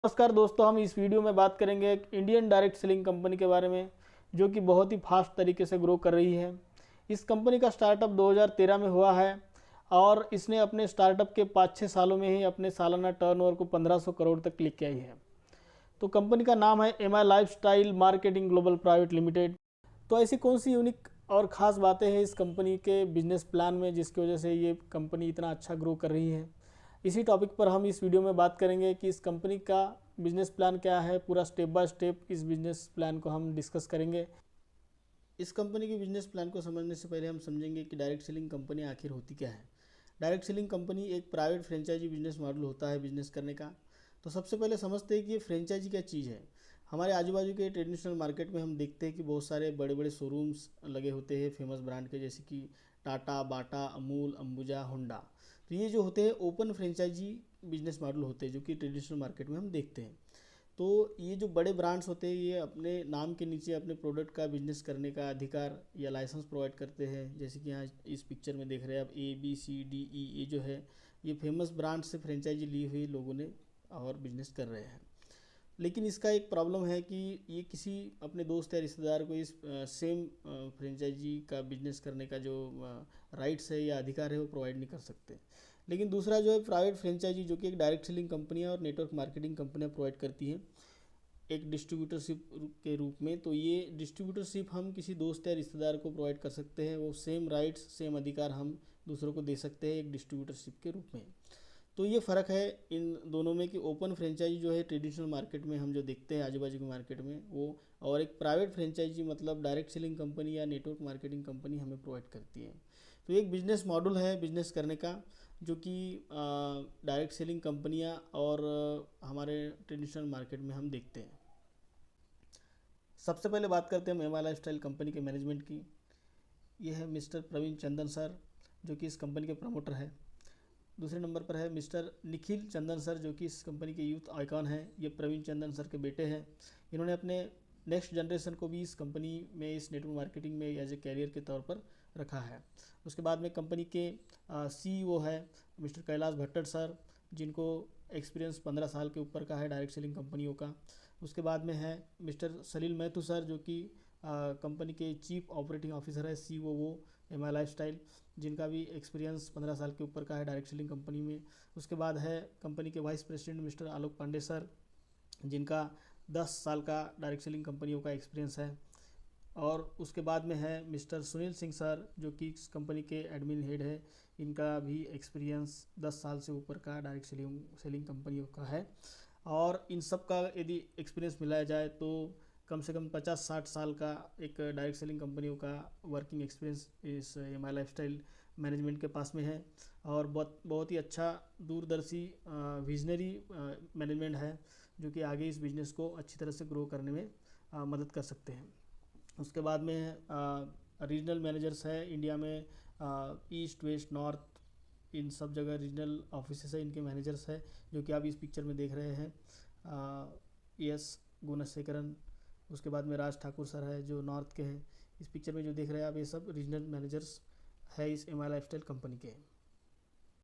नमस्कार दोस्तों, हम इस वीडियो में बात करेंगे एक इंडियन डायरेक्ट सेलिंग कंपनी के बारे में जो कि बहुत ही फास्ट तरीके से ग्रो कर रही है। इस कंपनी का स्टार्टअप 2013 में हुआ है और इसने अपने स्टार्टअप के 5-6 सालों में ही अपने सालाना टर्नओवर को 1500 करोड़ तक क्लिक किया ही है। तो कंपनी का नाम है MI lifestyle marketing global private limited. तो ऐसी कौन सी यूनिक और ख़ास बातें हैं इस कंपनी के बिजनेस प्लान में जिसकी वजह से ये कंपनी इतना अच्छा ग्रो कर रही है? इसी टॉपिक पर हम इस वीडियो में बात करेंगे कि इस कंपनी का बिजनेस प्लान क्या है। पूरा स्टेप बाय स्टेप इस बिजनेस प्लान को हम डिस्कस करेंगे। इस कंपनी के बिजनेस प्लान को समझने से पहले हम समझेंगे कि डायरेक्ट सेलिंग कंपनी आखिर होती क्या है। डायरेक्ट सेलिंग कंपनी एक प्राइवेट फ्रेंचाइजी बिजनेस मॉडल होता है बिजनेस करने का। तो सबसे पहले समझते हैं कि ये फ्रेंचाइजी क्या चीज़ है। हमारे आजू बाजू के ट्रेडिशनल मार्केट में हम देखते हैं कि बहुत सारे बड़े बड़े शोरूम्स लगे होते हैं फेमस ब्रांड के, जैसे कि टाटा, बाटा, अमूल, अंबुजा, होंडा। तो ये जो होते हैं ओपन फ्रेंचाइजी बिजनेस मॉडल होते हैं जो कि ट्रेडिशनल मार्केट में हम देखते हैं। तो ये जो बड़े ब्रांड्स होते हैं ये अपने नाम के नीचे अपने प्रोडक्ट का बिजनेस करने का अधिकार या लाइसेंस प्रोवाइड करते हैं। जैसे कि यहाँ इस पिक्चर में देख रहे हैं आप ABCDE, ये जो है ये फेमस ब्रांड से फ्रेंचाइजी ली हुई लोगों ने और बिजनेस कर रहे हैं। लेकिन इसका एक प्रॉब्लम है कि ये किसी अपने दोस्त या रिश्तेदार को इस सेम फ्रेंचाइजी का बिजनेस करने का जो राइट्स है या अधिकार है वो प्रोवाइड नहीं कर सकते। लेकिन दूसरा जो है प्राइवेट फ्रेंचाइजी जो कि एक डायरेक्ट सेलिंग कंपनियाँ और नेटवर्क मार्केटिंग कंपनियाँ प्रोवाइड करती हैं एक डिस्ट्रीब्यूटरशिप के रूप में। तो ये डिस्ट्रीब्यूटरशिप हम किसी दोस्त या रिश्तेदार को प्रोवाइड कर सकते हैं, वो सेम राइट्स सेम अधिकार हम दूसरों को दे सकते हैं एक डिस्ट्रीब्यूटरशिप के रूप में। तो ये फ़र्क है इन दोनों में कि ओपन फ्रेंचाइजी जो है ट्रेडिशनल मार्केट में हम जो देखते हैं आजू बाजू के मार्केट में वो, और एक प्राइवेट फ्रेंचाइजी मतलब डायरेक्ट सेलिंग कंपनी या नेटवर्क मार्केटिंग कंपनी हमें प्रोवाइड करती है। तो एक बिजनेस मॉडल है बिजनेस करने का जो कि डायरेक्ट सेलिंग कंपनियां और हमारे ट्रेडिशनल मार्केट में हम देखते हैं। सबसे पहले बात करते हैं हम एमआई लाइफस्टाइल कंपनी के मैनेजमेंट की। ये है मिस्टर प्रवीण चंदन सर जो कि इस कंपनी के प्रमोटर है। दूसरे नंबर पर है मिस्टर निखिल चंदन सर जो कि इस कंपनी के यूथ आइकॉन हैं। ये प्रवीण चंदन सर के बेटे हैं। इन्होंने अपने नेक्स्ट जनरेशन को भी इस कंपनी में इस नेटवर्क मार्केटिंग में एज ए कैरियर के तौर पर रखा है। उसके बाद में कंपनी के CEO है मिस्टर कैलाश भट्टर सर, जिनको एक्सपीरियंस 15 साल के ऊपर का है डायरेक्ट सेलिंग कंपनियों का। उसके बाद में है मिस्टर सलील महतू सर जो कि कंपनी के चीफ ऑपरेटिंग ऑफिसर है, COO एमआई लाइफस्टाइल, जिनका भी एक्सपीरियंस 15 साल के ऊपर का है डायरेक्ट सेलिंग कंपनी में। उसके बाद है कंपनी के वाइस प्रेसिडेंट मिस्टर आलोक पांडे सर, जिनका 10 साल का डायरेक्ट सेलिंग कंपनियों का एक्सपीरियंस है। और उसके बाद में है मिस्टर सुनील सिंह सर जो कि इस कंपनी के एडमिन हेड है। इनका भी एक्सपीरियंस 10 साल से ऊपर का डायरेक्ट सेलिंग कंपनियों का है। और इन सब का यदि एक्सपीरियंस मिलाया जाए तो कम से कम 50-60 साल का एक डायरेक्ट सेलिंग कंपनियों का वर्किंग एक्सपीरियंस इस एमआई लाइफस्टाइल मैनेजमेंट के पास में है। और बहुत बहुत ही अच्छा दूरदर्शी विजनरी मैनेजमेंट है जो कि आगे इस बिज़नेस को अच्छी तरह से ग्रो करने में मदद कर सकते हैं। उसके बाद में रीजनल मैनेजर्स है इंडिया में, ईस्ट वेस्ट नॉर्थ इन सब जगह रीजनल ऑफिस है, इनके मैनेजर्स है जो कि आप इस पिक्चर में देख रहे हैं। एस गुणशेखरन, उसके बाद में राज ठाकुर सर है जो नॉर्थ के हैं। इस पिक्चर में जो देख रहे हैं आप ये सब रीजनल मैनेजर्स है इस एमआई लाइफस्टाइल कंपनी के।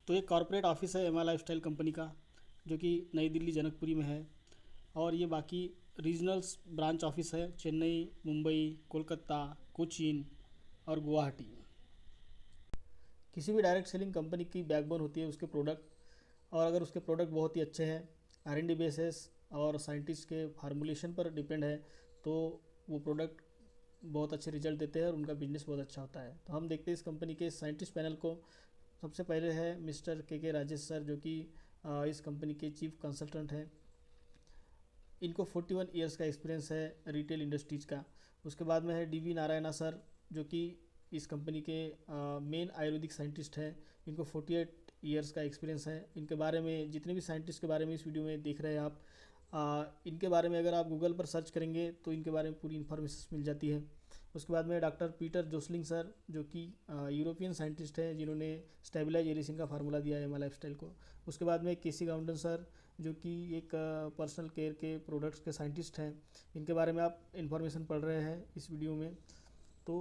तो ये कॉर्पोरेट ऑफिस है एमआई लाइफस्टाइल कंपनी का जो कि नई दिल्ली जनकपुरी में है। और ये बाकी रीजनल्स ब्रांच ऑफिस है चेन्नई, मुंबई, कोलकाता, कोचीन और गुवाहाटी। किसी भी डायरेक्ट सेलिंग कंपनी की बैकबोन होती है उसके प्रोडक्ट, और अगर उसके प्रोडक्ट बहुत ही अच्छे हैं, R&D बेसिस और साइंटिस्ट के फार्मूलेशन पर डिपेंड है, तो वो प्रोडक्ट बहुत अच्छे रिजल्ट देते हैं और उनका बिजनेस बहुत अच्छा होता है। तो हम देखते हैं इस कंपनी के साइंटिस्ट पैनल को। सबसे पहले है मिस्टर के राजेश सर जो कि इस कंपनी के चीफ कंसल्टेंट हैं। इनको 41 ईयर्स का एक्सपीरियंस है रिटेल इंडस्ट्रीज का। उसके बाद में है DV नारायणा सर जो कि इस कंपनी के मेन आयुर्वेदिक साइंटिस्ट हैं। इनको 48 ईयर्स का एक्सपीरियंस है। इनके बारे में जितने भी साइंटिस्ट के बारे में इस वीडियो में देख रहे हैं आप, इनके बारे में अगर आप गूगल पर सर्च करेंगे तो इनके बारे में पूरी इन्फॉर्मेशन मिल जाती है। उसके बाद में डॉक्टर पीटर जोसलिंग सर जो कि यूरोपियन साइंटिस्ट हैं जिन्होंने स्टेबलाइज एलिसिन का फार्मूला दिया है एमआई लाइफस्टाइल को। उसके बाद में केसी गाउंडन सर जो कि एक पर्सनल केयर के प्रोडक्ट्स के साइंटिस्ट हैं। इनके बारे में आप इन्फॉर्मेशन पढ़ रहे हैं इस वीडियो में। तो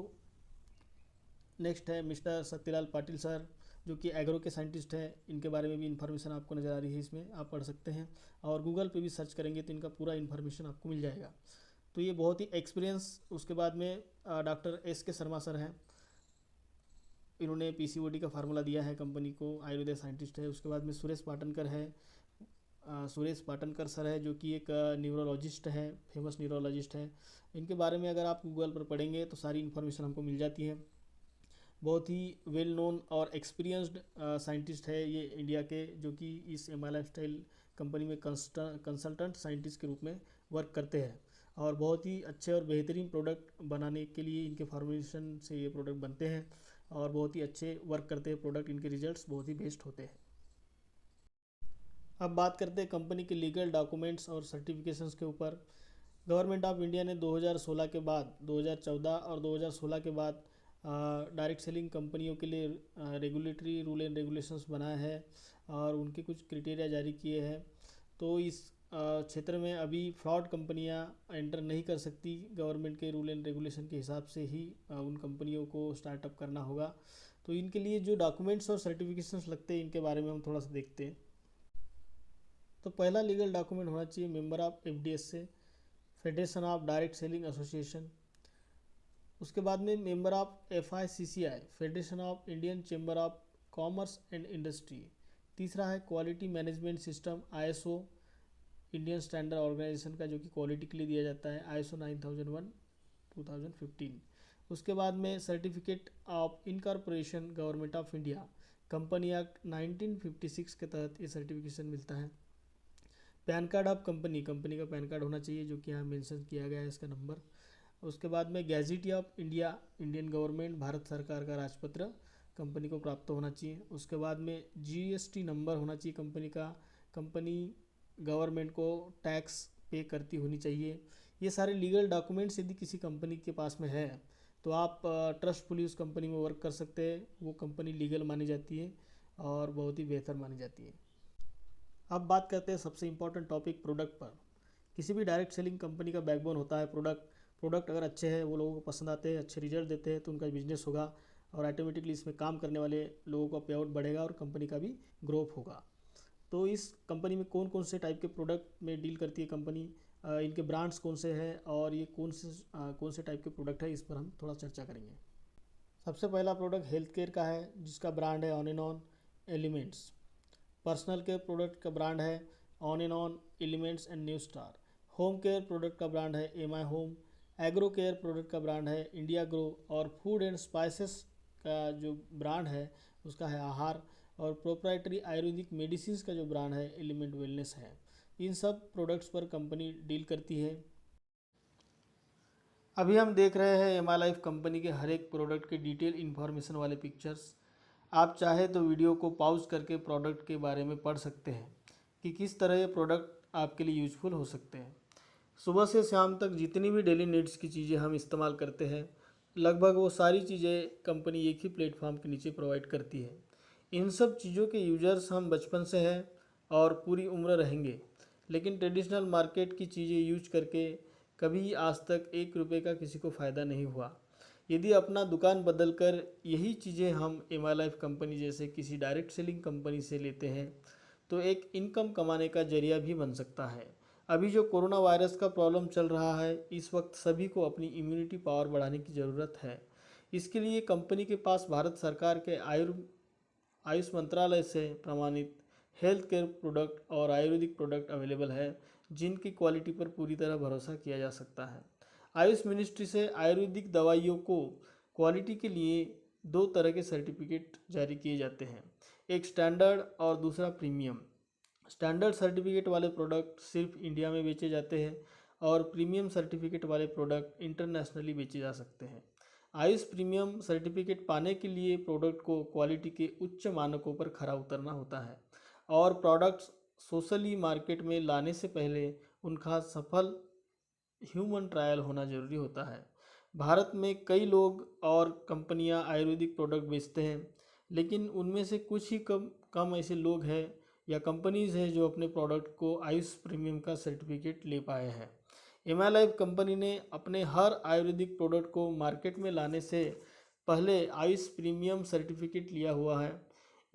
नेक्स्ट है मिस्टर सत्यलाल पाटिल सर जो कि एग्रो के साइंटिस्ट हैं, इनके बारे में भी इन्फॉर्मेशन आपको नज़र आ रही है, इसमें आप पढ़ सकते हैं। और गूगल पे भी सर्च करेंगे तो इनका पूरा इन्फॉर्मेशन आपको मिल जाएगा। तो ये बहुत ही एक्सपीरियंस। उसके बाद में डॉक्टर एस के शर्मा सर हैं, इन्होंने पीसीओडी का फार्मूला दिया है कंपनी को, आयुर्वेद साइंटिस्ट है। उसके बाद में सुरेश पाटनकर है, सुरेश पाटनकर सर है, जो कि एक न्यूरोलॉजिस्ट है, फेमस न्यूरोलॉजिस्ट है। इनके बारे में अगर आप गूगल पर पढ़ेंगे तो सारी इन्फॉर्मेशन हमको मिल जाती है। बहुत ही वेल नोन और एक्सपीरियंस्ड साइंटिस्ट है ये इंडिया के, जो कि इस एम आई लाइफस्टाइल कंपनी में कंसल्टेंट साइंटिस्ट के रूप में वर्क करते हैं। और बहुत ही अच्छे और बेहतरीन प्रोडक्ट बनाने के लिए इनके फॉर्मुलेशन से ये प्रोडक्ट बनते हैं और बहुत ही अच्छे वर्क करते हैं प्रोडक्ट, इनके रिजल्ट्स बहुत ही बेस्ट होते हैं। अब बात करते हैं कंपनी के लीगल डॉक्यूमेंट्स और सर्टिफिकेशंस के ऊपर। गवर्नमेंट ऑफ इंडिया ने 2016 के बाद, 2014 और 2016 के बाद डायरेक्ट सेलिंग कंपनियों के लिए रेगुलेटरी रूल एंड रेगुलेशंस बनाए हैं और उनके कुछ क्राइटेरिया जारी किए हैं। तो इस क्षेत्र में अभी फ्रॉड कंपनियां एंटर नहीं कर सकती। गवर्नमेंट के रूल एंड रेगुलेशन के हिसाब से ही उन कंपनियों को स्टार्टअप करना होगा। तो इनके लिए जो डॉक्यूमेंट्स और सर्टिफिकेशंस लगते हैं, इनके बारे में हम थोड़ा सा देखते हैं। तो पहला लीगल डॉक्यूमेंट होना चाहिए member of FDSA, federation of direct selling association. उसके बाद में member of FICCI, federation of Indian chamber of commerce and industry. तीसरा है quality management system, ISO, Indian standard organisation का, जो कि क्वालिटी के लिए दिया जाता है, आईएसओ 9001 2015। उसके बाद में certificate of incorporation, government of India, company act 1956 के तहत ये सर्टिफिकेशन मिलता है। Pan card of company, company का पैन कार्ड होना चाहिए, जो कि यहाँ मेंशन किया गया है इसका नंबर। उसके बाद में gadget of India, Indian government, Bharat सरकार का राजपत्र कंपनी को प्राप्त होना चाहिए। उसके बाद में जीएसटी नंबर होना चाहिए कंपनी का, कंपनी गवर्नमेंट को टैक्स पे करती होनी चाहिए। ये सारे लीगल डॉक्यूमेंट्स यदि किसी कंपनी के पास में है तो आप ट्रस्टफुली उस कंपनी में वर्क कर सकते हैं। वो कंपनी लीगल मानी जाती है और बहुत ही बेहतर मानी जाती है। अब बात करते हैं सबसे इम्पोर्टेंट टॉपिक, प्रोडक्ट पर। किसी भी डायरेक्ट सेलिंग कंपनी का बैकबोन होता है प्रोडक्ट। प्रोडक्ट अगर अच्छे हैं, वो लोगों को पसंद आते हैं, अच्छे रिजल्ट देते हैं, तो उनका बिजनेस होगा और ऑटोमेटिकली इसमें काम करने वाले लोगों का पे आउट बढ़ेगा और कंपनी का भी ग्रोथ होगा। तो इस कंपनी में कौन कौन से टाइप के प्रोडक्ट में डील करती है कंपनी, इनके ब्रांड्स कौन से हैं और ये कौन से टाइप के प्रोडक्ट है, इस पर हम थोड़ा चर्चा करेंगे। सबसे पहला प्रोडक्ट हेल्थ केयर का है, जिसका ब्रांड है on and on elements. Personal care product का ब्रांड है on and on, elements and new star. Home care product का ब्रांड है M I home. Agro care product का ब्रांड है इंडिया ग्रो। और फूड एंड स्पाइसेस का जो brand है उसका है आहार। और प्रोप्राइटरी आयुर्वेदिक मेडिसिन का जो ब्रांड है एलिमेंट वेलनेस है। इन सब प्रोडक्ट्स पर कंपनी डील करती है। अभी हम देख रहे हैं एम आई लाइफ कंपनी के हर एक प्रोडक्ट के डिटेल इन्फॉर्मेशन वाले पिक्चर्स। आप चाहे तो वीडियो को पॉज करके प्रोडक्ट के बारे में पढ़ सकते हैं कि किस तरह ये प्रोडक्ट आपके लिए यूजफुल हो सकते हैं। सुबह से शाम तक जितनी भी डेली नीड्स की चीज़ें हम इस्तेमाल करते हैं, लगभग वो सारी चीज़ें कंपनी एक ही प्लेटफॉर्म के नीचे प्रोवाइड करती है। इन सब चीज़ों के यूजर्स हम बचपन से हैं और पूरी उम्र रहेंगे, लेकिन ट्रेडिशनल मार्केट की चीज़ें यूज करके कभी आज तक 1 रुपये का किसी को फ़ायदा नहीं हुआ। यदि अपना दुकान बदलकर यही चीज़ें हम एम आई लाइफ कंपनी जैसे किसी डायरेक्ट सेलिंग कंपनी से लेते हैं तो एक इनकम कमाने का जरिया भी बन सकता है। अभी जो कोरोना वायरस का प्रॉब्लम चल रहा है, इस वक्त सभी को अपनी इम्यूनिटी पावर बढ़ाने की ज़रूरत है। इसके लिए कंपनी के पास भारत सरकार के आयुष मंत्रालय से प्रमाणित हेल्थ केयर प्रोडक्ट और आयुर्वेदिक प्रोडक्ट अवेलेबल है, जिनकी क्वालिटी पर पूरी तरह भरोसा किया जा सकता है। आयुष मिनिस्ट्री से आयुर्वेदिक दवाइयों को क्वालिटी के लिए 2 तरह के सर्टिफिकेट जारी किए जाते हैं, एक स्टैंडर्ड और दूसरा प्रीमियम। स्टैंडर्ड सर्टिफिकेट वाले प्रोडक्ट सिर्फ इंडिया में बेचे जाते हैं और प्रीमियम सर्टिफिकेट वाले प्रोडक्ट इंटरनेशनली बेचे जा सकते हैं। आयुष प्रीमियम सर्टिफिकेट पाने के लिए प्रोडक्ट को क्वालिटी के उच्च मानकों पर खरा उतरना होता है और प्रोडक्ट्स सोशली मार्केट में लाने से पहले उनका सफल ह्यूमन ट्रायल होना जरूरी होता है। भारत में कई लोग और कंपनियां आयुर्वेदिक प्रोडक्ट बेचते हैं, लेकिन उनमें से कुछ ही कम ऐसे लोग हैं या कंपनीज़ हैं जो अपने प्रोडक्ट को आयुष प्रीमियम का सर्टिफिकेट ले पाए हैं। एम आई लाइफ कंपनी ने अपने हर आयुर्वेदिक प्रोडक्ट को मार्केट में लाने से पहले आयुष प्रीमियम सर्टिफिकेट लिया हुआ है।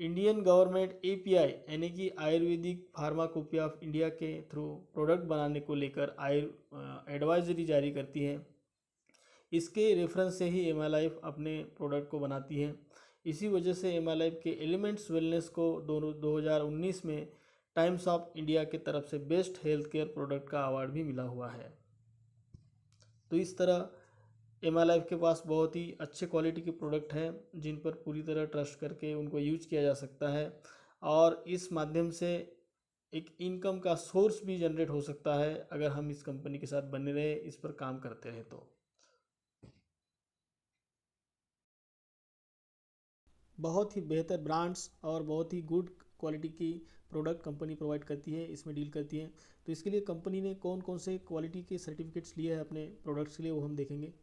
इंडियन गवर्नमेंट एपीआई यानी कि आयुर्वेदिक फार्माकोपिया ऑफ इंडिया के थ्रू प्रोडक्ट बनाने को लेकर एडवाइजरी जारी करती है। इसके रेफरेंस से ही एम लाइफ अपने प्रोडक्ट को बनाती है। इसी वजह से एम लाइफ के एलिमेंट्स वेलनेस को 2019 में टाइम्स ऑफ इंडिया के तरफ से बेस्ट हेल्थ केयर प्रोडक्ट का अवार्ड भी मिला हुआ है। तो इस तरह एम लाइफ के पास बहुत ही अच्छे क्वालिटी के प्रोडक्ट हैं जिन पर पूरी तरह ट्रस्ट करके उनको यूज किया जा सकता है और इस माध्यम से एक इनकम का सोर्स भी जनरेट हो सकता है अगर हम इस कंपनी के साथ बने रहे, इस पर काम करते रहे तो। बहुत ही बेहतर ब्रांड्स और बहुत ही गुड क्वालिटी की प्रोडक्ट कंपनी प्रोवाइड करती है, इसमें डील करती है। तो इसके लिए कंपनी ने कौन कौन से क्वालिटी के सर्टिफिकेट्स लिए हैं अपने प्रोडक्ट्स के लिए, वो हम देखेंगे।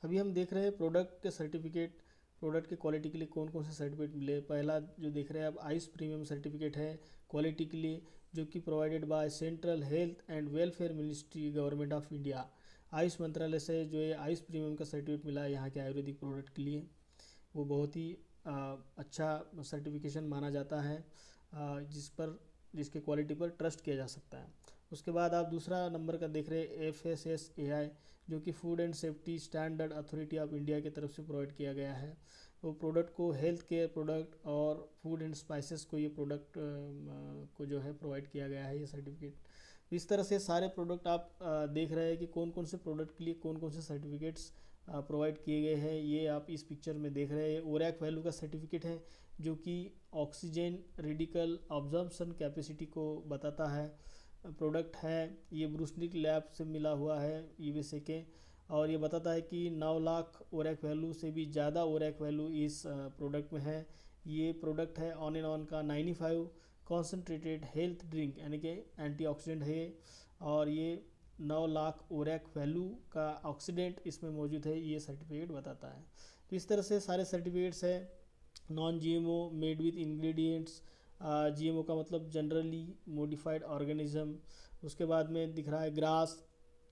अभी हम देख रहे हैं प्रोडक्ट के सर्टिफिकेट, प्रोडक्ट के क्वालिटी के लिए कौन कौन से सर्टिफिकेट मिले। पहला जो देख रहे हैं आप आयुष प्रीमियम सर्टिफिकेट है क्वालिटी के लिए, जो कि provided by central health and welfare ministry government of India. Ayush मंत्रालय से जो है आयुष प्रीमियम का सर्टिफिकेट मिला है यहाँ के आयुर्वेदिक प्रोडक्ट के लिए। वो बहुत ही अच्छा सर्टिफिकेशन माना जाता है जिसके क्वालिटी पर ट्रस्ट किया जा सकता है। उसके बाद आप दूसरा नंबर का देख रहे हैं FSSAI, जो कि food and safety standard authority of India की तरफ से प्रोवाइड किया गया है। वो प्रोडक्ट को हेल्थ केयर प्रोडक्ट और फूड एंड स्पाइसेस को ये प्रोडक्ट को जो है प्रोवाइड किया गया है ये सर्टिफिकेट। इस तरह से सारे प्रोडक्ट आप देख रहे हैं कि कौन कौन से प्रोडक्ट के लिए कौन कौन से सर्टिफिकेट्स प्रोवाइड किए गए हैं। ये आप इस पिक्चर में देख रहे हैं ओरैक वैल्यू का सर्टिफिकेट है, जो कि ऑक्सीजन रेडिकल ऑब्जर्प्शन कैपेसिटी को बताता है। प्रोडक्ट है ये ब्रूसनिक लैब से मिला हुआ है USA के, और ये बताता है कि 9 लाख ओरैक वैल्यू से भी ज़्यादा ओरैक वैल्यू इस प्रोडक्ट में है। ये प्रोडक्ट है ऑन एंड ऑन का 95 कॉन्सेंट्रेटेड हेल्थ ड्रिंक यानी कि एंटीऑक्सीडेंट है, और ये 9 लाख ओरैक वैल्यू का ऑक्सीडेंट इसमें मौजूद है, ये सर्टिफिकेट बताता है। तो इस तरह से सारे सर्टिफिकेट्स है। Non GMO made with ingredients, GMO का मतलब जनरली मॉडिफाइड ऑर्गेनिज्म। उसके बाद में दिख रहा है GRAS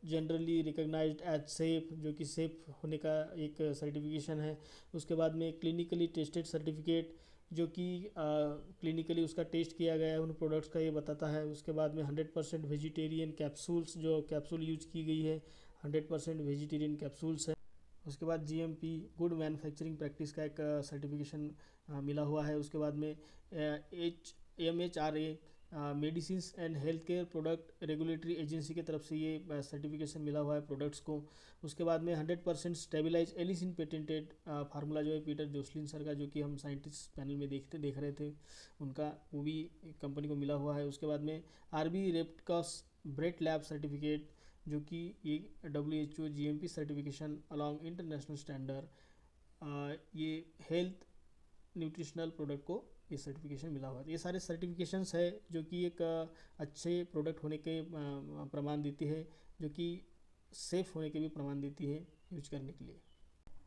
generally recognised as safe, जो कि सेफ होने का एक सर्टिफिकेशन है। उसके बाद में क्लिनिकली टेस्टेड सर्टिफिकेट, जो कि क्लिनिकली उसका टेस्ट किया गया है उन प्रोडक्ट्स का, ये बताता है। उसके बाद में 100% वेजिटेरियन कैप्सूल्स, जो कैप्सूल यूज की गई है 100% वेजिटेरियन कैप्सूल्स है। उसके बाद GMP गुड मैन्युफैक्चरिंग प्रैक्टिस का एक सर्टिफिकेशन मिला हुआ है। उसके बाद में MHRA medicine and health care product regulatory agency की तरफ से ये सर्टिफिकेशन मिला हुआ है प्रोडक्ट्स को। उसके बाद में 100% स्टेबलाइज एलिसिन पेटेंटेड फार्मूला जो है पीटर जोसलिन सर का, जो कि हम साइंटिस्ट पैनल में देख रहे थे उनका, वो भी कंपनी को मिला हुआ है। उसके बाद में RB रेप्टकॉस ब्रेट लैब सर्टिफिकेट, जो कि ये WHO GMP certification along international standard, ये हेल्थ न्यूट्रिशनल प्रोडक्ट को ये सर्टिफिकेशन मिला हुआ है। ये सारे सर्टिफिकेशंस है जो कि एक अच्छे प्रोडक्ट होने के प्रमाण देती है, जो कि सेफ़ होने के भी प्रमाण देती है यूज करने के लिए।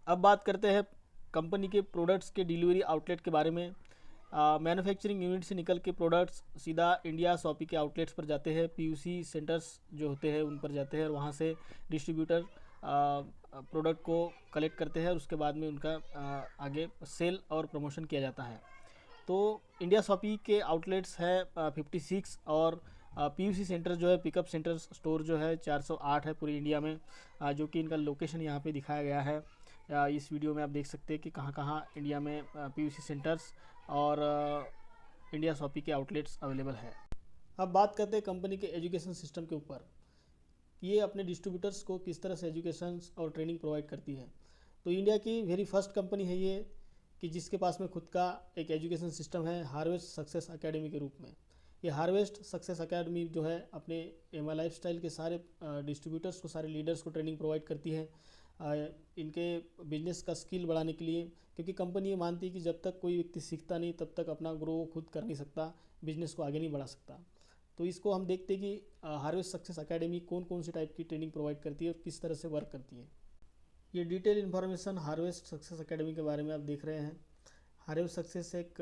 अब बात करते हैं कंपनी के प्रोडक्ट्स के डिलीवरी आउटलेट के बारे में। मैन्युफैक्चरिंग यूनिट से निकल के प्रोडक्ट्स सीधा इंडिया शॉपी के आउटलेट्स पर जाते हैं, PUC सेंटर्स जो होते हैं उन पर जाते हैं, और वहाँ से डिस्ट्रीब्यूटर प्रोडक्ट को कलेक्ट करते हैं और उसके बाद में उनका आगे सेल और प्रमोशन किया जाता है। तो इंडिया शॉपी के आउटलेट्स है 56, और PUC सेंटर जो है पिकअप सेंटर स्टोर जो है 408 है पूरी इंडिया में, जो कि इनका लोकेशन यहाँ पे दिखाया गया है। इस वीडियो में आप देख सकते हैं कि कहाँ कहाँ इंडिया में PUC सेंटर्स और इंडिया शॉपी के आउटलेट्स अवेलेबल है। अब बात करते हैं कंपनी के एजुकेशन सिस्टम के ऊपर। ये अपने डिस्ट्रीब्यूटर्स को किस तरह से एजुकेशन और ट्रेनिंग प्रोवाइड करती है। तो इंडिया की वेरी फर्स्ट कंपनी है ये कि जिसके पास में खुद का एक एजुकेशन सिस्टम है हार्वेस्ट सक्सेस एकेडमी के रूप में। ये हार्वेस्ट सक्सेस एकेडमी जो है अपने एम लाइफस्टाइल के सारे डिस्ट्रीब्यूटर्स को, सारे लीडर्स को ट्रेनिंग प्रोवाइड करती है इनके बिजनेस का स्किल बढ़ाने के लिए, क्योंकि कंपनी ये मानती है कि जब तक कोई व्यक्ति सीखता नहीं तब तक अपना ग्रो खुद कर नहीं सकता, बिजनेस को आगे नहीं बढ़ा सकता। तो इसको हम देखते हैं कि हार्वेस्ट सक्सेस एकेडमी कौन कौन सी टाइप की ट्रेनिंग प्रोवाइड करती है और किस तरह से वर्क करती है। ये detail information harvest success academy के बारे में आप देख रहे हैं। हार्वेस्ट सक्सेस एक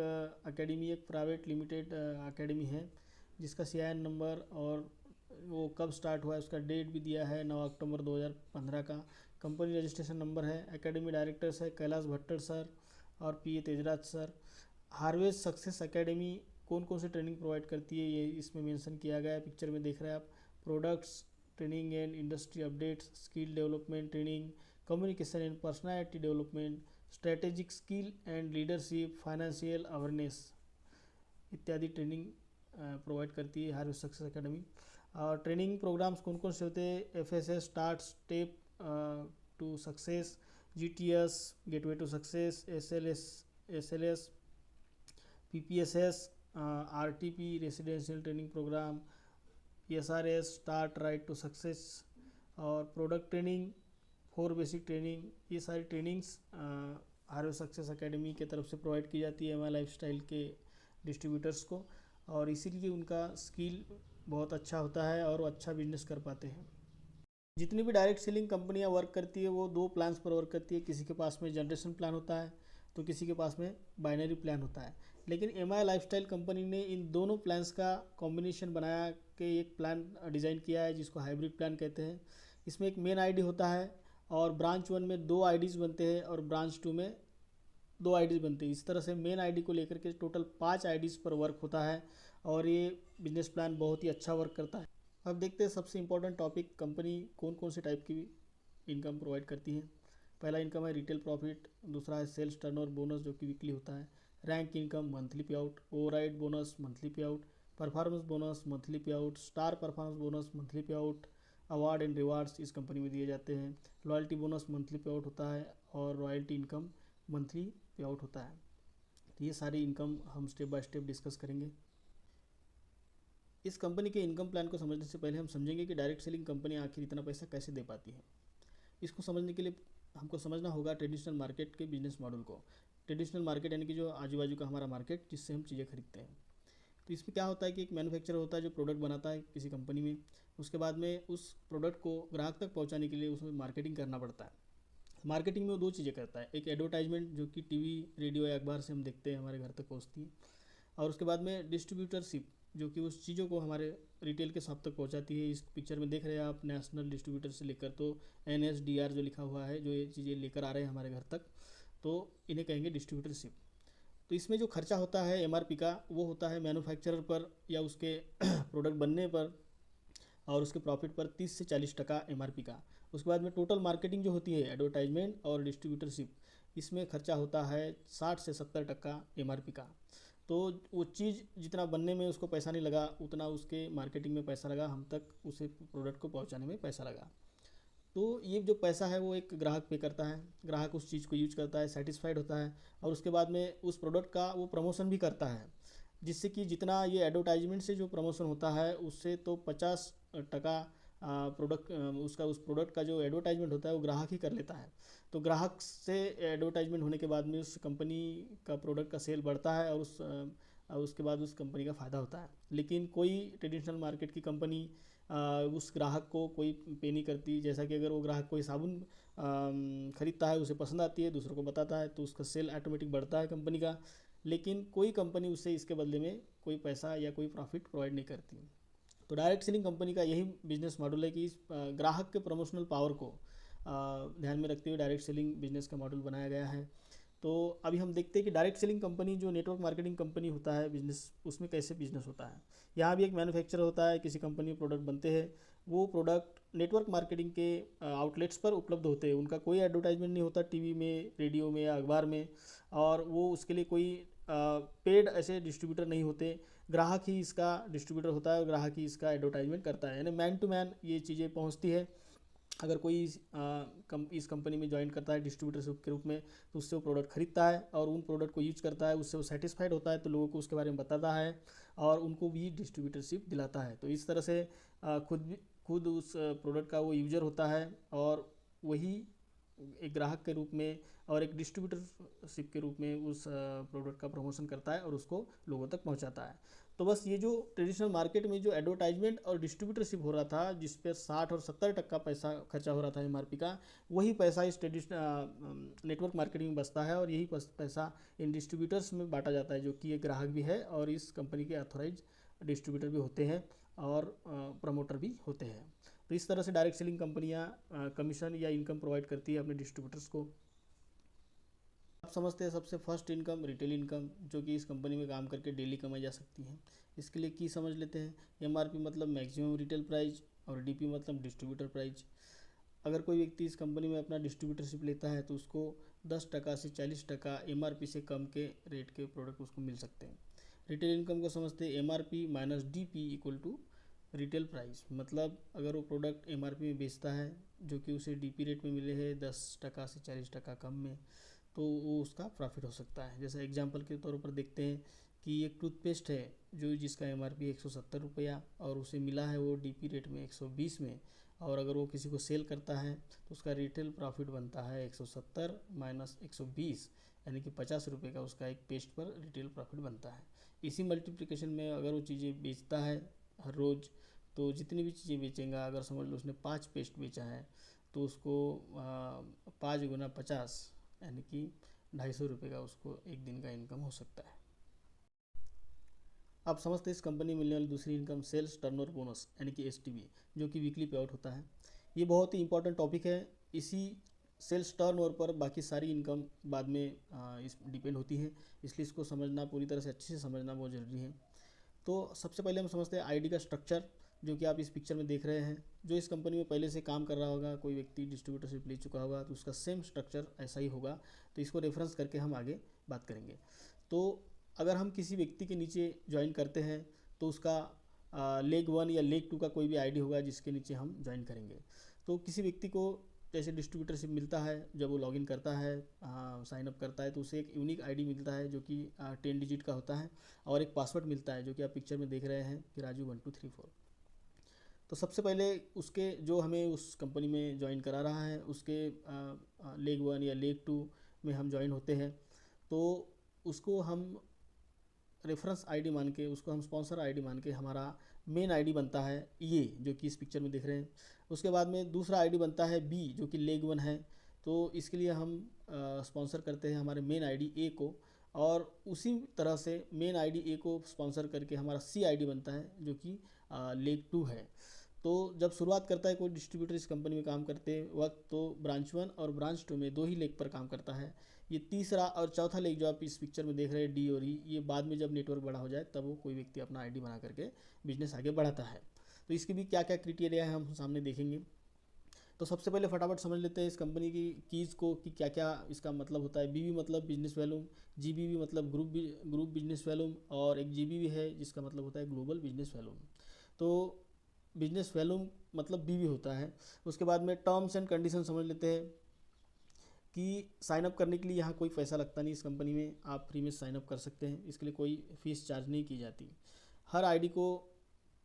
एकेडमी, एक प्राइवेट लिमिटेड एकेडमी है, जिसका CIN नंबर और वो कब स्टार्ट हुआ है उसका डेट भी दिया है 9 अक्टूबर 2015 का। कंपनी रजिस्ट्रेशन नंबर है। एकेडमी डायरेक्टर्स है कैलाश भट्टर सर और PA Tejraj sir. Harvest success academy कौन कौन सी ट्रेनिंग प्रोवाइड करती है ये इसमें मेंशन किया गया है, पिक्चर में देख रहे हैं आप। Products training and industry updates, skill development training, communication and personality development, strategic skill and leadership, financial awareness इत्यादि ट्रेनिंग प्रोवाइड करती है हार्वेस्ट सक्सेस एकेडमी। और ट्रेनिंग प्रोग्राम्स कौन कौन से होते हैं, FSS start step to success, GTS gateway to success, SLS, PPSS, RTP residential training programme, SRS start right to success, और प्रोडक्ट ट्रेनिंग, 4 बेसिक ट्रेनिंग। ये सारी ट्रेनिंग्स हार्वेस्ट सक्सेस एकेडमी के तरफ से प्रोवाइड की जाती है MI लाइफस्टाइल के डिस्ट्रीब्यूटर्स को, और इसीलिए उनका स्किल बहुत अच्छा होता है और वो अच्छा बिजनेस कर पाते हैं। जितनी भी डायरेक्ट सेलिंग कंपनियां वर्क करती है वो 2 प्लान्स पर वर्क करती है, किसी के पास में जनरेशन प्लान होता है तो किसी के पास में बाइनरी प्लान होता है। लेकिन MI लाइफस्टाइल कंपनी ने इन दोनों प्लान्स का कॉम्बिनेशन बनाया के एक प्लान डिज़ाइन किया है जिसको हाइब्रिड प्लान कहते हैं। इसमें एक मेन आईडी होता है और ब्रांच 1 में 2 आईडीज़ बनते हैं और ब्रांच 2 में 2 आईडीज़ बनते हैं। इस तरह से मेन आईडी को लेकर के टोटल 5 आईडीज़ पर वर्क होता है और ये बिजनेस प्लान बहुत ही अच्छा वर्क करता है। अब देखते हैं सबसे इम्पोर्टेंट टॉपिक, कंपनी कौन कौन से टाइप की इनकम प्रोवाइड करती है। पहला इनकम है रिटेल प्रॉफिट, दूसरा है सेल्स टर्नओवर बोनस जो कि वीकली होता है, रैंक इनकम मंथली पे आउट, ओवरराइड बोनस मंथली पे आउट, परफॉर्मेंस बोनस मंथली पे out, star performance bonus monthly पे आउट, अवार्ड एंड रिवार्ड्स इस कंपनी में दिए जाते हैं, लॉयल्टी बोनस मंथली पे आउट होता है और रॉयल्टी इनकम मंथली पे आउट होता है। तो ये सारी इनकम हम स्टेप बाय स्टेप डिस्कस करेंगे। इस कंपनी के इनकम प्लान को समझने से पहले हम समझेंगे कि डायरेक्ट सेलिंग कंपनी आखिर इतना पैसा कैसे दे पाती है। इसको समझने के लिए हमको समझना होगा ट्रेडिशनल मार्केट के बिजनेस मॉडल को। ट्रेडिशनल मार्केट यानी कि जो आजू बाजू का हमारा मार्केट जिससे हम चीज़ें खरीदते हैं। तो इसमें क्या होता है कि एक मैन्युफैक्चरर होता है जो प्रोडक्ट बनाता है किसी कंपनी में, उसके बाद में उस प्रोडक्ट को ग्राहक तक पहुंचाने के लिए उसमें मार्केटिंग करना पड़ता है। मार्केटिंग में वो 2 चीज़ें करता है, एक एडवर्टाइजमेंट जो कि टीवी रेडियो या अखबार से हम देखते हैं हमारे घर तक पहुँचती है, और उसके बाद में डिस्ट्रीब्यूटरशिप जो कि उस चीज़ों को हमारे रिटेल के शॉप तक पहुंचाती है। इस पिक्चर में देख रहे हैं आप नेशनल डिस्ट्रीब्यूटर से लेकर तो NSDR जो लिखा हुआ है, जो ये चीज़ें लेकर आ रहे हैं हमारे घर तक, तो इन्हें कहेंगे डिस्ट्रीब्यूटरशिप। तो इसमें जो खर्चा होता है MRP का वो होता है मैन्युफैक्चरर पर या उसके प्रोडक्ट बनने पर और उसके प्रॉफिट पर 30 से 40% MRP का। उसके बाद में टोटल मार्केटिंग जो होती है एडवर्टाइजमेंट और डिस्ट्रीब्यूटरशिप, इसमें खर्चा होता है 60 से 70% MRP का। तो वो चीज़ जितना बनने में उसको पैसा नहीं लगा उतना उसके मार्केटिंग में पैसा लगा, हम तक उसे प्रोडक्ट को पहुंचाने में पैसा लगा। तो ये जो पैसा है वो एक ग्राहक पे करता है, ग्राहक उस चीज़ को यूज करता है, सेटिस्फाइड होता है और उसके बाद में उस प्रोडक्ट का वो प्रमोशन भी करता है, जिससे कि जितना ये एडवर्टाइजमेंट से जो प्रमोशन होता है उससे तो 50% प्रोडक्ट उसका उस प्रोडक्ट का जो एडवर्टाइजमेंट होता है वो ग्राहक ही कर लेता है। तो ग्राहक से एडवर्टाइजमेंट होने के बाद में उस कंपनी का प्रोडक्ट का सेल बढ़ता है और उसके बाद उस कंपनी का फ़ायदा होता है। लेकिन कोई ट्रेडिशनल मार्केट की कंपनी उस ग्राहक को कोई पे नहीं करती। जैसा कि अगर वो ग्राहक कोई साबुन खरीदता है, उसे पसंद आती है, दूसरों को बताता है तो उसका सेल ऑटोमेटिक बढ़ता है कंपनी का, लेकिन कोई कंपनी उससे इसके बदले में कोई पैसा या कोई प्रॉफिट प्रोवाइड नहीं करती। तो डायरेक्ट सेलिंग कंपनी का यही बिजनेस मॉडल है कि इस ग्राहक के प्रमोशनल पावर को ध्यान में रखते हुए डायरेक्ट सेलिंग बिजनेस का मॉडल बनाया गया है। तो अभी हम देखते हैं कि डायरेक्ट सेलिंग कंपनी जो नेटवर्क मार्केटिंग कंपनी होता है बिजनेस, उसमें कैसे बिजनेस होता है। यहाँ भी एक मैन्युफैक्चरर होता है, किसी कंपनी में प्रोडक्ट बनते हैं, वो प्रोडक्ट नेटवर्क मार्केटिंग के आउटलेट्स पर उपलब्ध होते हैं। उनका कोई एडवर्टाइजमेंट नहीं होता टीवी में, रेडियो में या अखबार में, और वो उसके लिए कोई पेड ऐसे डिस्ट्रीब्यूटर नहीं होते। ग्राहक ही इसका डिस्ट्रीब्यूटर होता है और ग्राहक ही इसका एडवर्टाइजमेंट करता है, यानी मैन टू मैन ये चीज़ें पहुँचती है। अगर कोई इस कंपनी में ज्वाइन करता है डिस्ट्रीब्यूटरशिप के रूप में तो उससे वो प्रोडक्ट खरीदता है और उन प्रोडक्ट को यूज करता है, उससे वो सेटिस्फाइड होता है तो लोगों को उसके बारे में बताता है और उनको भी डिस्ट्रीब्यूटरशिप दिलाता है। तो इस तरह से खुद उस प्रोडक्ट का वो यूजर होता है और वही एक ग्राहक के रूप में और एक डिस्ट्रीब्यूटरशिप के रूप में उस प्रोडक्ट का प्रमोशन करता है और उसको लोगों तक पहुंचाता है। तो बस ये जो ट्रेडिशनल मार्केट में जो एडवर्टाइजमेंट और डिस्ट्रीब्यूटरशिप हो रहा था जिस पे 60 और 70% पैसा खर्चा हो रहा था MRP का, वही पैसा इस ट्रेडिशनल नेटवर्क मार्केटिंग में बचता है और यही पैसा इन डिस्ट्रीब्यूटर्स में बांटा जाता है जो कि एक ग्राहक भी है और इस कंपनी के ऑथोराइज डिस्ट्रीब्यूटर भी होते हैं और प्रमोटर भी होते हैं। तो इस तरह से डायरेक्ट सेलिंग कंपनियां कमीशन या इनकम प्रोवाइड करती है अपने डिस्ट्रीब्यूटर्स को। आप समझते हैं सबसे फर्स्ट इनकम रिटेल इनकम, जो कि इस कंपनी में काम करके डेली कमाई जा सकती है। इसके लिए की समझ लेते हैं। एमआरपी मतलब मैक्सिमम रिटेल प्राइस और डीपी मतलब डिस्ट्रीब्यूटर प्राइस। अगर कोई व्यक्ति इस कंपनी में अपना डिस्ट्रीब्यूटरशिप लेता है तो उसको 10% से 40% एमआरपी से कम के रेट के प्रोडक्ट उसको मिल सकते हैं। रिटेल इनकम को समझते हैं MRP minus DP equal to retail price. मतलब अगर वो प्रोडक्ट एमआरपी में बेचता है जो कि उसे डीपी रेट में मिले हैं 10% से 40% कम में, तो वो उसका प्रॉफिट हो सकता है। जैसे एग्जांपल के तौर पर देखते हैं कि एक टूथपेस्ट है जो जिसका एमआरपी 170 रुपया और उसे मिला है वो डीपी रेट में 120 में, और अगर वो किसी को सेल करता है तो उसका रिटेल प्रॉफिट बनता है 170 माइनस 120, यानी कि 50 रुपये का उसका एक पेस्ट पर रिटेल प्रॉफिट बनता है। इसी मल्टीप्लिकेशन में अगर वो चीज़ें बेचता है हर रोज़, तो जितनी भी चीज़ें बेचेगा, अगर समझ लो उसने 5 पेस्ट बेचा है तो उसको 5 × 50 यानी कि 250 रुपये का उसको एक दिन का इनकम हो सकता है। आप समझते हैं इस कंपनी में मिलने वाली दूसरी इनकम सेल्स टर्नओवर बोनस यानी कि एसटीबी, जो कि वीकली पे आउट होता है। ये बहुत ही इंपॉर्टेंट टॉपिक है। इसी सेल्स टर्नओवर पर बाकी सारी इनकम बाद में इस डिपेंड होती है, इसलिए इसको समझना पूरी तरह से अच्छे से समझना बहुत ज़रूरी है। तो सबसे पहले हम समझते हैं आईडी का स्ट्रक्चर, जो कि आप इस पिक्चर में देख रहे हैं। जो इस कंपनी में पहले से काम कर रहा होगा, कोई व्यक्ति डिस्ट्रीब्यूटरशिप ले चुका होगा, तो उसका सेम स्ट्रक्चर ऐसा ही होगा। तो इसको रेफरेंस करके हम आगे बात करेंगे। तो अगर हम किसी व्यक्ति के नीचे ज्वाइन करते हैं तो उसका लेग 1 या लेग 2 का कोई भी आईडी होगा जिसके नीचे हम ज्वाइन करेंगे। तो किसी व्यक्ति को जैसे डिस्ट्रीब्यूटरशिप मिलता है, जब वो लॉगिन करता है, साइन अप करता है, तो उसे एक यूनिक आईडी मिलता है जो कि 10 डिजिट का होता है, और एक पासवर्ड मिलता है जो कि आप पिक्चर में देख रहे हैं कि राजू 1234। तो सबसे पहले उसके जो हमें उस कंपनी में ज्वाइन करा रहा है उसके लेग 1 या लेग 2 में हम ज्वाइन होते हैं, तो उसको हम रेफरेंस आईडी मान के, उसको हम स्पॉन्सर आईडी मान के हमारा मेन आईडी बनता है ये, जो कि इस पिक्चर में दिख रहे हैं। उसके बाद में दूसरा आईडी बनता है बी, जो कि लेग 1 है। तो इसके लिए हम स्पॉन्सर करते हैं हमारे मेन आईडी ए को, और उसी तरह से मेन आईडी ए को स्पॉन्सर करके हमारा सी आईडी बनता है जो कि लेग 2 है। तो जब शुरुआत करता है कोई डिस्ट्रीब्यूटर इस कंपनी में काम करते वक्त, तो ब्रांच 1 और ब्रांच 2 में 2 ही लेग पर काम करता है। ये तीसरा और चौथा लेग जो आप इस पिक्चर में देख रहे हैं डी और ई, ये बाद में जब नेटवर्क बड़ा हो जाए तब वो कोई व्यक्ति अपना आईडी बना करके बिजनेस आगे बढ़ाता है। तो इसकी भी क्या क्या क्राइटेरिया है हम सामने देखेंगे। तो सबसे पहले फटाफट समझ लेते हैं इस कंपनी की कीज़ को कि क्या क्या इसका मतलब होता है। बीवी मतलब बिजनेस वॉल्यूम, जीबीवी मतलब ग्रुप बिजनेस वॉल्यूम, और एक जीबीवी है जिसका मतलब होता है ग्लोबल बिजनेस वॉल्यूम। तो बिजनेस वॉल्यूम मतलब बीवी होता है। उसके बाद में टर्म्स एंड कंडीशन समझ लेते हैं कि साइन अप करने के लिए यहाँ कोई पैसा लगता नहीं, इस कंपनी में आप फ्री में साइन अप कर सकते हैं, इसके लिए कोई फीस चार्ज नहीं की जाती। हर आईडी को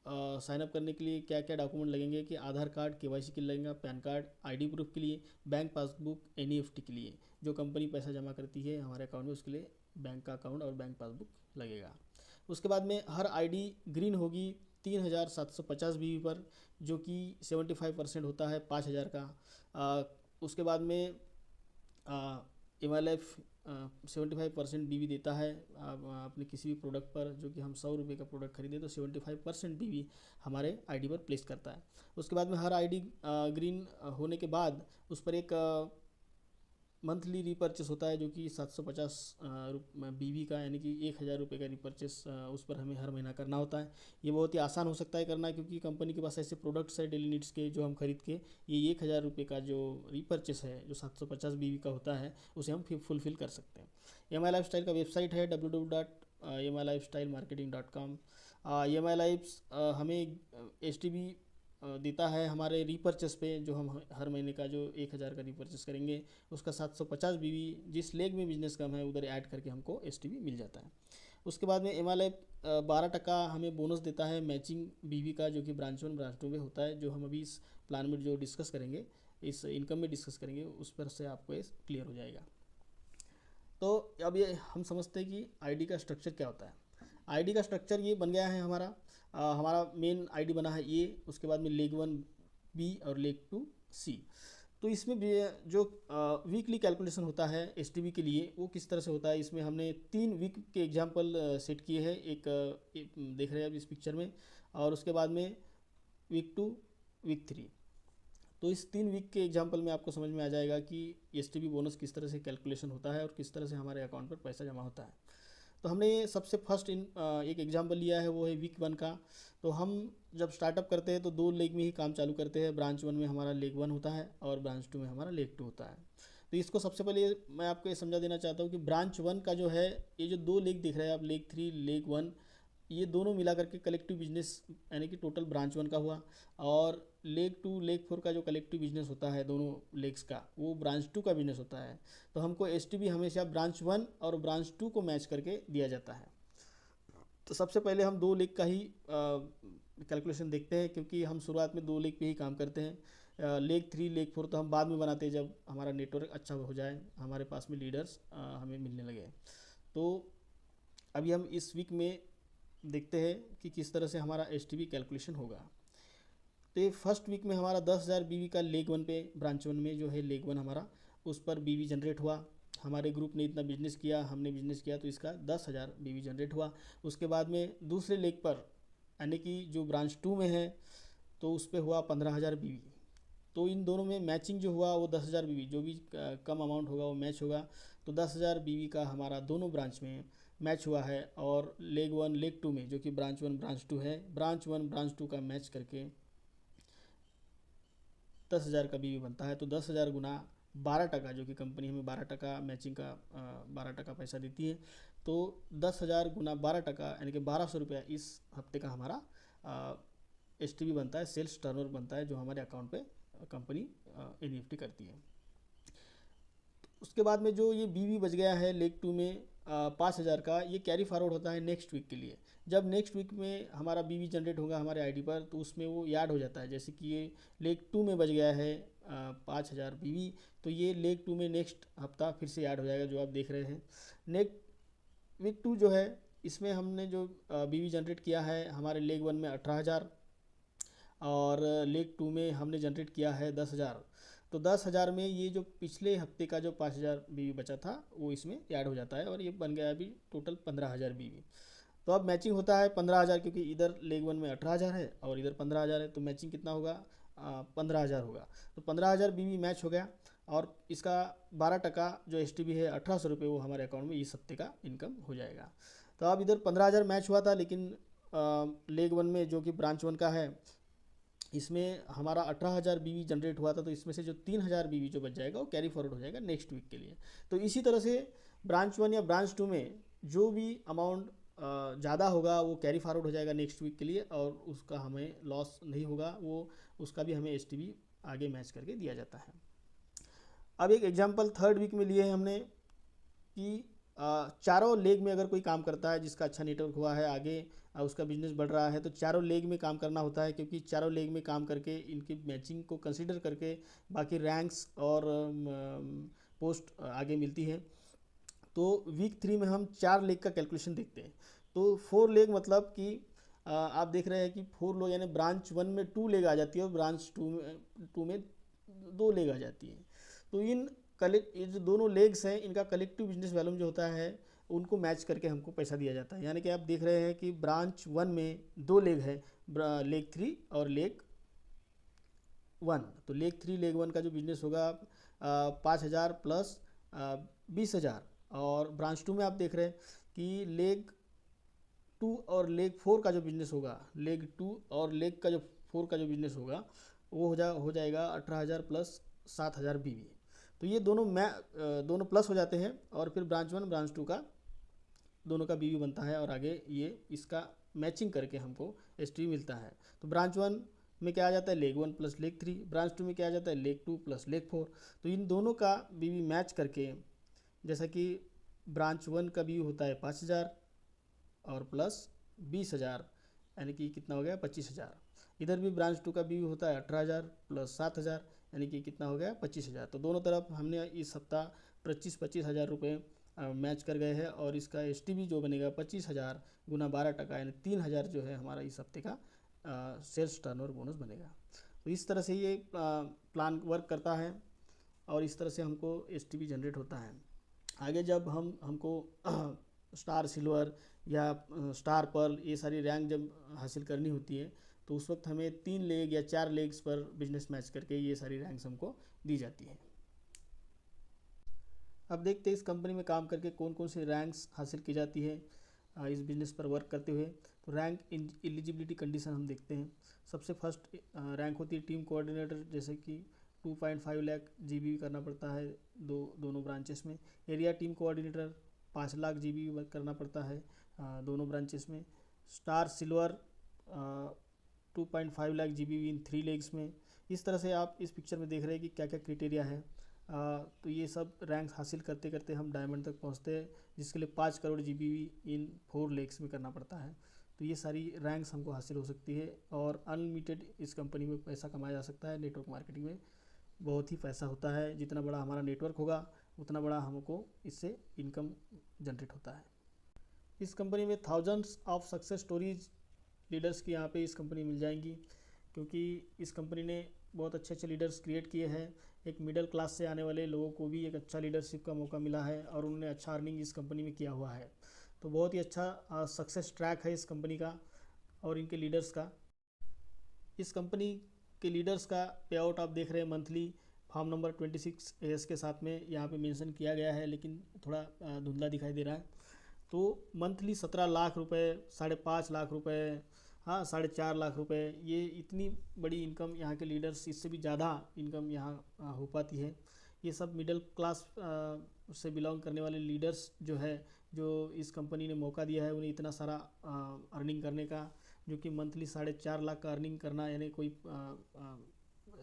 साइन अप करने के लिए क्या क्या डॉक्यूमेंट लगेंगे कि आधार कार्ड केवाईसी के लिए लगेगा, पैन कार्ड, आईडी प्रूफ के लिए, बैंक पासबुक, एनईएफटी के लिए जो कंपनी पैसा जमा करती है हमारे अकाउंट में उसके लिए बैंक का अकाउंट और बैंक पासबुक लगेगा। उसके बाद में हर आईडी ग्रीन होगी 3750 बीवी पर, जो कि 75% होता है 5000 का। उसके बाद में MLF 75% बीवी देता है अपने किसी भी प्रोडक्ट पर, जो कि हम 100 रुपये का प्रोडक्ट खरीदें तो 75% बीवी हमारे आईडी पर प्लेस करता है। उसके बाद में हर आईडी ग्रीन होने के बाद उस पर एक मंथली रिपर्चेस होता है जो कि 750 बीवी का, यानी कि 1000 रुपये का रिपर्चेस उस पर हमें हर महीना करना होता है। ये बहुत ही आसान हो सकता है करना, क्योंकि कंपनी के पास ऐसे प्रोडक्ट्स है डेली नीड्स के जो हम खरीद के ये 1000 रुपये का जो रिपर्चेस है जो 750 बीवी का होता है उसे हम फुलफिल कर सकते हैं। EMI लाइफस्टाइल का वेबसाइट है www.emilifestylemarketing.com। EMI लाइफ हमें STB देता है हमारे रिपर्चेस पे, जो हम हर महीने का जो 1000 का रिपर्चेस करेंगे उसका 750 बीवी जिस लेग में बिजनेस कम है उधर ऐड करके हमको STB मिल जाता है। उसके बाद में MLF 12% हमें बोनस देता है मैचिंग बीवी का, जो कि ब्रांच 1 ब्रांच 2 में होता है, जो हम अभी इस प्लान में जो डिस्कस करेंगे, इस इनकम में डिस्कस करेंगे, उस पर से आपको इस क्लियर हो जाएगा। तो अब ये हम समझते हैं कि आईडी का स्ट्रक्चर क्या होता है। आईडी का स्ट्रक्चर ये बन गया है हमारा मेन आईडी बना है ये, उसके बाद में लेग 1 बी और लेग 2 सी। तो इसमें भी जो वीकली कैलकुलेशन होता है एसटीबी के लिए वो किस तरह से होता है, इसमें हमने 3 वीक के एग्जांपल सेट किए हैं, एक देख रहे हैं अब इस पिक्चर में, और उसके बाद में वीक 2 वीक 3। तो इस 3 वीक के एग्जाम्पल में आपको समझ में आ जाएगा कि एसटीबी बोनस किस तरह से कैलकुलेशन होता है और किस तरह से हमारे अकाउंट पर पैसा जमा होता है। तो हमने सबसे फर्स्ट एक एग्जाम्पल लिया है, वो है वीक 1 का। तो हम जब स्टार्टअप करते हैं तो 2 लेग में ही काम चालू करते हैं। ब्रांच 1 में हमारा लेग 1 होता है और ब्रांच 2 में हमारा लेग 2 होता है। तो इसको सबसे पहले मैं आपको ये समझा देना चाहता हूँ कि ब्रांच 1 का जो है, ये जो 2 लेग दिख रहे हैं आप, लेग 3 लेग 1, ये दोनों मिला करके कलेक्टिव बिजनेस यानी कि टोटल ब्रांच 1 का हुआ। और लेग 2 लेग 4 का जो कलेक्टिव बिजनेस होता है दोनों लेग्स का, वो ब्रांच 2 का बिजनेस होता है। तो हमको एसटीबी हमेशा ब्रांच 1 और ब्रांच 2 को मैच करके दिया जाता है। तो सबसे पहले हम 2 लेग का ही कैलकुलेशन देखते हैं, क्योंकि हम शुरुआत में 2 लेग पे ही काम करते हैं। लेग 3 लेग 4 तो हम बाद में बनाते हैं, जब हमारा नेटवर्क अच्छा हो जाए, हमारे पास में लीडर्स हमें मिलने लगे। तो अभी हम इस वीक में देखते हैं कि किस तरह से हमारा एसटीबी कैलकुलेशन होगा। तो ये फर्स्ट वीक में हमारा 10,000 बीवी का लेग 1 पे, ब्रांच 1 में जो है लेग 1 हमारा, उस पर बीवी जनरेट हुआ। हमारे ग्रुप ने इतना बिजनेस किया, हमने बिजनेस किया, तो इसका 10,000 बीवी जनरेट हुआ। उसके बाद में दूसरे लेग पर, यानी कि जो ब्रांच 2 में है, तो उस पर हुआ 15,000 बीवी। तो इन दोनों में मैचिंग जो हुआ वो 10,000 बीवी, जो भी कम अमाउंट होगा वो मैच होगा। तो 10,000 बीवी का हमारा दोनों ब्रांच में मैच हुआ है। और लेग 1 लेग 2 में, जो कि ब्रांच 1 ब्रांच 2 है, ब्रांच 1 ब्रांच 2 का मैच करके 10,000 का बीवी बनता है। तो 10,000 गुना 12%, जो कि कंपनी हमें 12% मैचिंग का 12% पैसा देती है। तो 10,000 गुना 12%, यानी कि 1,200 रुपया इस हफ्ते का हमारा एसटीबी बनता है, सेल्स टर्नओवर बनता है, जो हमारे अकाउंट पे कंपनी एनईएफटी करती है। उसके बाद में जो ये बीवी बच गया है लेग 2 में 5,000 का, ये कैरी फॉरवर्ड होता है नेक्स्ट वीक के लिए। जब नेक्स्ट वीक में हमारा बीवी जनरेट होगा हमारे आईडी पर, तो उसमें वो याद हो जाता है। जैसे कि ये लेग 2 में बच गया है 5,000 बीवी, तो ये लेग 2 में नेक्स्ट हफ्ता फिर से याद हो जाएगा, जो आप देख रहे हैं। नेक्स्ट वीक 2 जो है, इसमें हमने जो बीवी जनरेट किया है हमारे लेग 1 में 18,000, और लेग 2 में हमने जनरेट किया है 10,000। तो 10,000 में ये जो पिछले हफ्ते का जो 5,000 बीवी बचा था वो इसमें ऐड हो जाता है, और ये बन गया अभी टोटल 15,000 बीवी। तो अब मैचिंग होता है 15,000, क्योंकि इधर लेग 1 में 18,000 है और इधर 15,000 है, तो मैचिंग कितना होगा? 15,000 होगा। तो 15,000 बीवी मैच हो गया, और इसका 12% जो एसटीबी है 1,800 रुपये, वो हमारे अकाउंट में इस हफ्ते का इनकम हो जाएगा। तो अब इधर 15,000 मैच हुआ था, लेकिन लेग 1 में जो कि ब्रांच 1 का है, इसमें हमारा 18,000 बीवी जनरेट हुआ था। तो इसमें से जो 3,000 बीवी जो बच जाएगा वो कैरी फॉरवर्ड हो जाएगा नेक्स्ट वीक के लिए। तो इसी तरह से ब्रांच 1 या ब्रांच 2 में जो भी अमाउंट ज़्यादा होगा वो कैरी फॉरवर्ड हो जाएगा नेक्स्ट वीक के लिए, और उसका हमें लॉस नहीं होगा, वो उसका भी हमें एसटीबी आगे मैच करके दिया जाता है। अब एक एग्जांपल थर्ड वीक में लिए हैं हमने कि चारों लेग में अगर कोई काम करता है जिसका अच्छा नेटवर्क हुआ है, आगे उसका बिजनेस बढ़ रहा है, तो चारों लेग में काम करना होता है, क्योंकि चारों लेग में काम करके इनकी मैचिंग को कंसीडर करके बाकी रैंक्स और पोस्ट आगे मिलती है। तो वीक 3 में हम 4 लेग का कैलकुलेशन देखते हैं। तो 4 लेग मतलब कि आप देख रहे हैं कि 4 लोग, यानी ब्रांच 1 में 2 लेग आ जाती है और ब्रांच 2 में 2 लेग आ जाती है। तो ये जो दोनों लेग्स हैं, इनका कलेक्टिव बिजनेस वॉल्यूम जो होता है उनको मैच करके हमको पैसा दिया जाता है। यानी कि आप देख रहे हैं कि ब्रांच 1 में 2 लेग है, लेग 3 और लेग 1। तो लेग 3 लेग 1 का जो बिजनेस होगा 5,000 प्लस 20,000। और ब्रांच 2 में आप देख रहे हैं कि लेग 2 और लेग 4 का जो बिजनेस होगा, लेग 2 और लेग का जो 4 का जो बिजनेस होगा, वो हो जाएगा 18,000 प्लस 7,000 बीवी। तो ये दोनों प्लस हो जाते हैं, और फिर ब्रांच 1 ब्रांच 2 का दोनों का बीवी बनता है, और आगे ये इसका मैचिंग करके हमको एसटीबी मिलता है। तो ब्रांच 1 में क्या आ जाता है? Leg 1 plus leg 3। ब्रांच 2 में क्या आ जाता है? Leg 2 plus leg 4। तो इन दोनों का बीवी मैच करके, जैसा कि ब्रांच 1 का बीवी होता है 5,000 और प्लस 20,000, यानी कि कितना हो गया? 25,000। इधर भी ब्रांच 2 का बीवी होता है 18,000 प्लस 7,000, यानी कि कितना हो गया? 25,000। तो दोनों तरफ हमने इस हफ्ता 25,000 रुपये मैच कर गए हैं, और इसका एसटीबी जो बनेगा 25,000 गुना 12%, यानी 3,000 जो है हमारा इस हफ्ते का सेल्स टर्नओवर बोनस बनेगा। तो इस तरह से ये प्लान वर्क करता है, और इस तरह से हमको एसटीबी जनरेट होता है। आगे जब हमको स्टार सिल्वर या स्टार पर्ल, ये सारी रैंक जब हासिल करनी होती है, तो उस वक्त हमें 3 लेग या 4 लेग्स पर बिजनेस मैच करके ये सारी रैंक्स हमको दी जाती है। अब देखते हैं इस कंपनी में काम करके कौन कौन सी रैंक्स हासिल की जाती है इस बिज़नेस पर वर्क करते हुए। तो रैंक एलिजिबिलिटी कंडीशन हम देखते हैं। सबसे फर्स्ट रैंक होती है टीम कोऑर्डिनेटर, जैसे कि 2.5 लाख जीबी करना पड़ता है दोनों ब्रांचेस में। Area team coordinator 5 lakh GB करना पड़ता है दोनों ब्रांचेस में। स्टार सिल्वर 2.5 लाख जीबी इन 3 लेग्स में। इस तरह से आप इस पिक्चर में देख रहे हैं कि क्या क्या क्राइटेरिया है। तो ये सब रैंक हासिल करते करते हम डायमंड तक पहुंचते हैं, जिसके लिए 5 करोड़ जीबी इन 4 लेग्स में करना पड़ता है। तो ये सारी रैंक्स हमको हासिल हो सकती है और अनलिमिटेड इस कंपनी में पैसा कमाया जा सकता है। नेटवर्क मार्केटिंग में बहुत ही पैसा होता है, जितना बड़ा हमारा नेटवर्क होगा उतना बड़ा हमको इससे इनकम जनरेट होता है। इस कंपनी में thousands of success stories leaders की यहाँ पे इस कंपनी मिल जाएंगी, क्योंकि इस कंपनी ने बहुत अच्छे अच्छे लीडर्स क्रिएट किए हैं। एक मिडिल क्लास से आने वाले लोगों को भी एक अच्छा लीडरशिप का मौका मिला है और उन्होंने अच्छा अर्निंग इस कंपनी में किया हुआ है। तो बहुत ही अच्छा सक्सेस ट्रैक है इस कंपनी का और इनके लीडर्स का। इस कंपनी के लीडर्स का पे आउट आप देख रहे हैं मंथली फॉर्म नंबर 26 AS के साथ में यहाँ पे मेंशन किया गया है, लेकिन थोड़ा धुंधला दिखाई दे रहा है। तो मंथली 17 लाख रुपए, 5.5 लाख रुपए, हाँ 4.5 लाख रुपए, ये इतनी बड़ी इनकम यहाँ के लीडर्स, इससे भी ज़्यादा इनकम यहाँ हो पाती है। ये सब मिडिल क्लास से बिलोंग करने वाले लीडर्स जो है, जो इस कंपनी ने मौका दिया है उन्हें इतना सारा अर्निंग करने का, जो कि मंथली 4.5 लाख का अर्निंग करना यानी कोई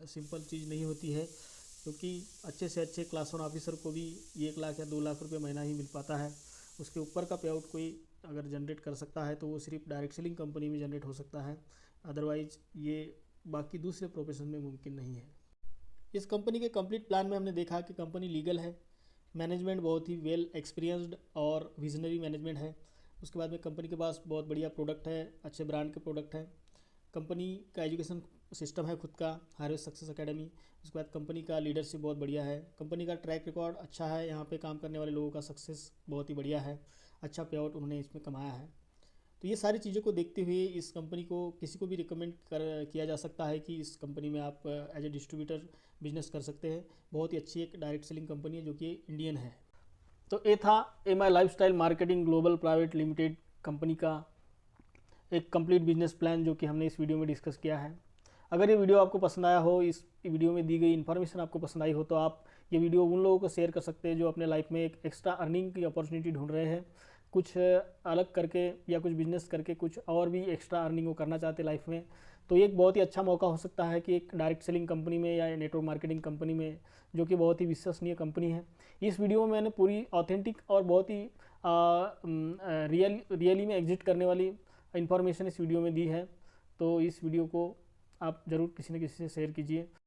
सिंपल चीज़ नहीं होती है, क्योंकि अच्छे से अच्छे क्लास 1 ऑफिसर को भी 1 लाख या 2 लाख रुपये महीना ही मिल पाता है। उसके ऊपर का पे आउट कोई अगर जनरेट कर सकता है तो वो सिर्फ डायरेक्ट सेलिंग कंपनी में जनरेट हो सकता है, अदरवाइज ये बाकी दूसरे प्रोफेशन में मुमकिन नहीं है। इस कंपनी के कंप्लीट प्लान में हमने देखा कि कंपनी लीगल है, मैनेजमेंट बहुत ही वेल एक्सपीरियंस्ड और विजनरी मैनेजमेंट है। उसके बाद में कंपनी के पास बहुत बढ़िया प्रोडक्ट है, अच्छे ब्रांड के प्रोडक्ट हैं। कंपनी का एजुकेशन सिस्टम है खुद का, हार्वेस्ट सक्सेस एकेडमी। उसके बाद कंपनी का लीडरशिप बहुत बढ़िया है, कंपनी का ट्रैक रिकॉर्ड अच्छा है, यहाँ पे काम करने वाले लोगों का सक्सेस बहुत ही बढ़िया है, अच्छा पे आउट उन्होंने इसमें कमाया है। तो ये सारी चीज़ों को देखते हुए इस कंपनी को किसी को भी रिकमेंड किया जा सकता है कि इस कंपनी में आप एज ए डिस्ट्रीब्यूटर बिजनेस कर सकते हैं। बहुत ही अच्छी एक डायरेक्ट सेलिंग कंपनी है जो कि इंडियन है। तो ये था MI lifestyle marketing global private limited company का एक कंप्लीट बिजनेस प्लान, जो कि हमने इस वीडियो में डिस्कस किया है। अगर ये वीडियो आपको पसंद आया हो, इस वीडियो में दी गई इन्फॉर्मेशन आपको पसंद आई हो, तो आप ये वीडियो उन लोगों को शेयर कर सकते हैं जो अपने लाइफ में एक एक्स्ट्रा अर्निंग की अपॉर्चुनिटी ढूंढ रहे हैं, कुछ अलग करके या कुछ बिजनेस करके कुछ और भी एक्स्ट्रा अर्निंग वो करना चाहते लाइफ में। तो ये एक बहुत ही अच्छा मौका हो सकता है कि एक डायरेक्ट सेलिंग कंपनी में या नेटवर्क मार्केटिंग कंपनी में, जो कि बहुत ही विश्वसनीय कंपनी है। इस वीडियो में मैंने पूरी ऑथेंटिक और बहुत ही रियली में एग्जिट करने वाली इन्फॉर्मेशन इस वीडियो में दी है। तो इस वीडियो को आप ज़रूर किसी न किसी से शेयर कीजिए।